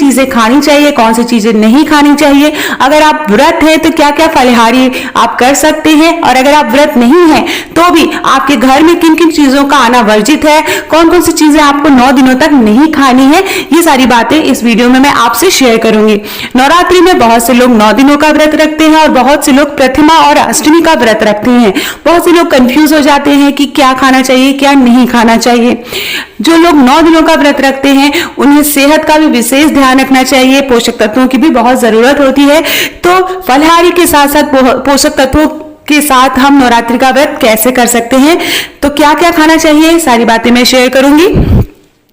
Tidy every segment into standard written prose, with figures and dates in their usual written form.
चीजें खानी चाहिए, कौन सी चीजें नहीं खानी चाहिए। अगर आप व्रत है तो क्या क्या फलाहारी आप कर सकते हैं, और अगर आप व्रत नहीं है तो भी आपके घर में किन किन चीजों का आना वर्जित है, कौन कौन सी चीजें आपको 9 दिनों तक नहीं खानी है, ये सारी बातें इस वीडियो में मैं आपसे शेयर करूंगी। नवरात्रि में बहुत से लोग 9 दिनों का व्रत रखते हैं और बहुत से लोग प्रथमा और अष्टमी का व्रत रखते हैं। बहुत से लोग कंफ्यूज हो जाते हैं कि क्या खाना चाहिए क्या नहीं खाना चाहिए। जो लोग 9 दिनों का व्रत रखते हैं उन्हें सेहत का भी विशेष ध्यान रखना चाहिए, पोषक तत्वों की भी बहुत जरूरत होती है। तो फलाहारी के साथ साथ पोषक तत्वों के साथ हम नवरात्रि का व्रत कैसे कर सकते हैं, तो क्या क्या खाना चाहिए, सारी बातें मैं शेयर करूंगी।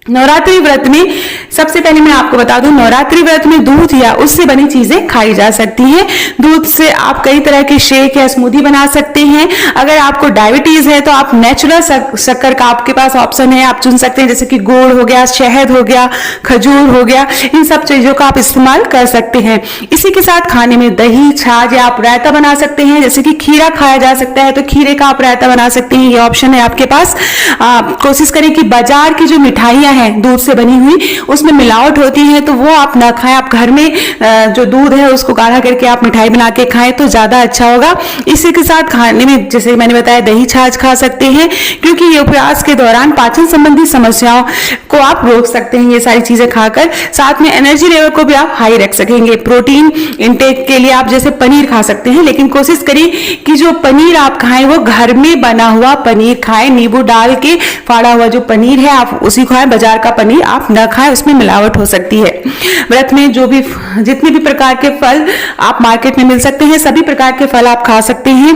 नवरात्रि व्रत में सबसे पहले मैं आपको बता दूं, नवरात्रि व्रत में दूध या उससे बनी चीजें खाई जा सकती हैं। दूध से आप कई तरह के शेक या स्मूदी बना सकते हैं। अगर आपको डायबिटीज है तो आप नेचुरल शक्कर का आपके पास ऑप्शन है, आप चुन सकते हैं, जैसे कि गुड़ हो गया, शहद हो गया, खजूर हो गया, इन सब चीजों का आप इस्तेमाल कर सकते हैं। इसी के साथ खाने में दही, छाछ या आप रायता बना सकते हैं, जैसे कि खीरा खाया जा सकता है तो खीरे का आप रायता बना सकते हैं, ये ऑप्शन है आपके पास। कोशिश करें कि बाजार की जो मिठाइयां दूध से बनी हुई उसमें मिलावट होती है तो वो आप ना खाएं। आप घर में जो दूध है उसको गाढ़ा करके आप मिठाई बना के खाएं तो ज्यादा अच्छा होगा। इसी के साथ खाने में जैसे मैंने बताया दही छाछ खा सकते हैं, क्योंकि ये उपवास के दौरान पाचन संबंधी समस्याओं को आप रोक सकते हैं ये सारी चीजें खाकर। साथ में एनर्जी लेवल को भी आप हाई रख सकेंगे। प्रोटीन इंटेक के लिए आप जैसे पनीर खा सकते हैं, लेकिन कोशिश करिए कि जो पनीर आप खाएं वो घर में बना हुआ पनीर खाएं, नींबू डाल के फाड़ा हुआ जो पनीर है आप उसी खाएं, बाजार का पनीर आप न खाएं, उसमें मिलावट हो सकती है। व्रत में जितने भी प्रकार के फल आप मार्केट में मिल सकते हैं, सभी प्रकार के फल आप खा सकते हैं।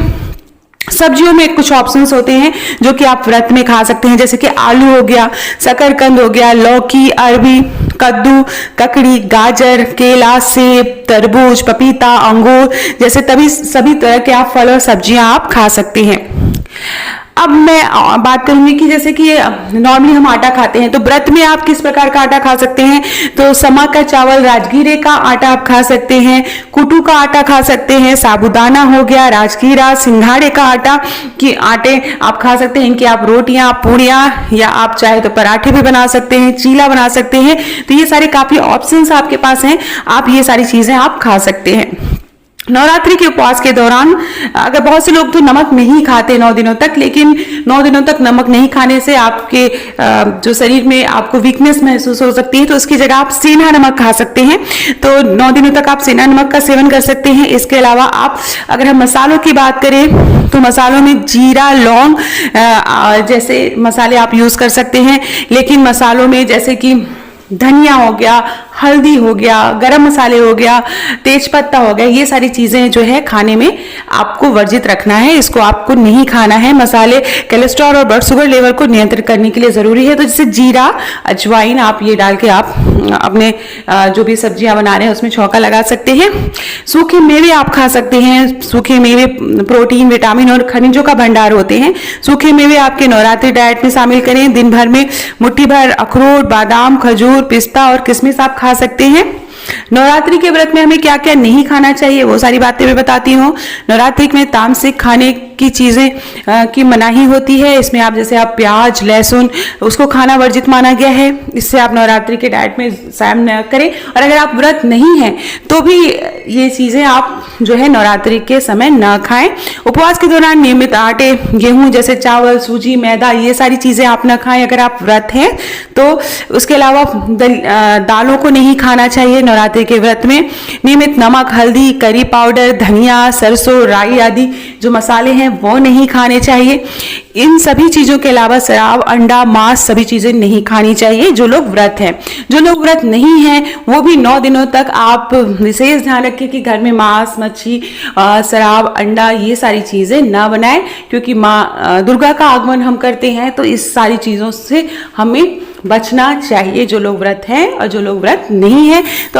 सब्जियों में कुछ ऑप्शंस होते हैं जो कि आप व्रत में खा सकते हैं, जैसे कि आलू हो गया, शकरकंद हो गया, लौकी, अरबी, कद्दू, ककड़ी, गाजर, केला, सेब, तरबूज, पपीता, अंगूर जैसे सभी तरह के आप फल और सब्जियां आप खा सकते हैं। अब मैं बात करूंगी कि जैसे कि नॉर्मली हम आटा खाते हैं तो व्रत में आप किस प्रकार का आटा खा सकते हैं। तो समा का चावल, राजगीरे का आटा आप खा सकते हैं, कुटू का आटा खा सकते हैं, साबूदाना हो गया, राजगीरा, सिंघाड़े का आटा के आटे आप खा सकते हैं। इनकी आप रोटियां, पूड़ियां या आप चाहे तो पराठे भी बना सकते हैं, चीला बना सकते हैं। तो ये सारे काफी ऑप्शंस आपके पास हैं, आप ये सारी चीजें आप खा सकते हैं। नवरात्रि के उपवास के दौरान अगर बहुत से लोग तो नमक नहीं खाते 9 दिनों तक, लेकिन 9 दिनों तक नमक नहीं खाने से आपके जो शरीर में आपको वीकनेस महसूस हो सकती है, तो उसकी जगह आप सेंधा नमक खा सकते हैं। तो 9 दिनों तक आप सेंधा नमक का सेवन कर सकते हैं। इसके अलावा आप अगर हम मसालों की बात करें तो मसालों में जीरा, लौंग जैसे मसाले आप यूज कर सकते हैं, लेकिन मसालों में जैसे कि धनिया हो गया, हल्दी हो गया, गरम मसाले हो गया, तेज पत्ता हो गया, ये सारी चीजें जो है खाने में आपको वर्जित रखना है, इसको आपको नहीं खाना है। मसाले कोलेस्ट्रॉल और ब्लड शुगर लेवल को नियंत्रित करने के लिए जरूरी है। तो जैसे जीरा, अजवाइन आप ये डाल के आप अपने जो भी सब्जियां बना रहे हैं उसमें छौंका लगा सकते हैं। सूखे मेवे आप खा सकते हैं। सूखे मेवे प्रोटीन, विटामिन और खनिजों का भंडार होते हैं। सूखे मेवे आपके नवरात्रि डाइट में शामिल करें। दिन भर में मुट्ठी भर अखरोट, बादाम, खजूर, पिस्ता और किशमिश आप खा सकते हैं। नवरात्रि के व्रत में हमें क्या क्या नहीं खाना चाहिए वो सारी बातें मैं बताती हूँ। नवरात्रि में तामसिक खाने की चीजें की मनाही होती है। इसमें आप जैसे आप प्याज, लहसुन उसको खाना वर्जित माना गया है। इससे आप नवरात्रि के डाइट में शामिल न करें। और अगर आप व्रत नहीं हैं तो भी ये चीजें आप जो है नवरात्रि के समय न खाएं। उपवास के दौरान नियमित आटे, गेहूं जैसे चावल, सूजी, मैदा ये सारी चीजें आप न खाएं अगर आप व्रत हैं तो। उसके अलावा दालों को नहीं खाना चाहिए नवरात्रि के व्रत में। नियमित नमक, हल्दी, करी पाउडर, धनिया, सरसों, राई आदि जो मसाले हैं वो नहीं खाने चाहिए। इन सभी चीजों के अलावा शराब, अंडा, मांस सभी चीजें नहीं खानी चाहिए जो लोग व्रत हैं। जो लोग व्रत नहीं हैं वो भी 9 दिनों तक आप विशेष ध्यान रखें कि घर में मांस, मच्छी, शराब, अंडा ये सारी चीजें ना बनाएं, क्योंकि माँ दुर्गा का आगमन हम करते हैं तो इस सारी चीजों से हमें बचना चाहिए जो लोग व्रत हैं और जो लोग व्रत नहीं है। तो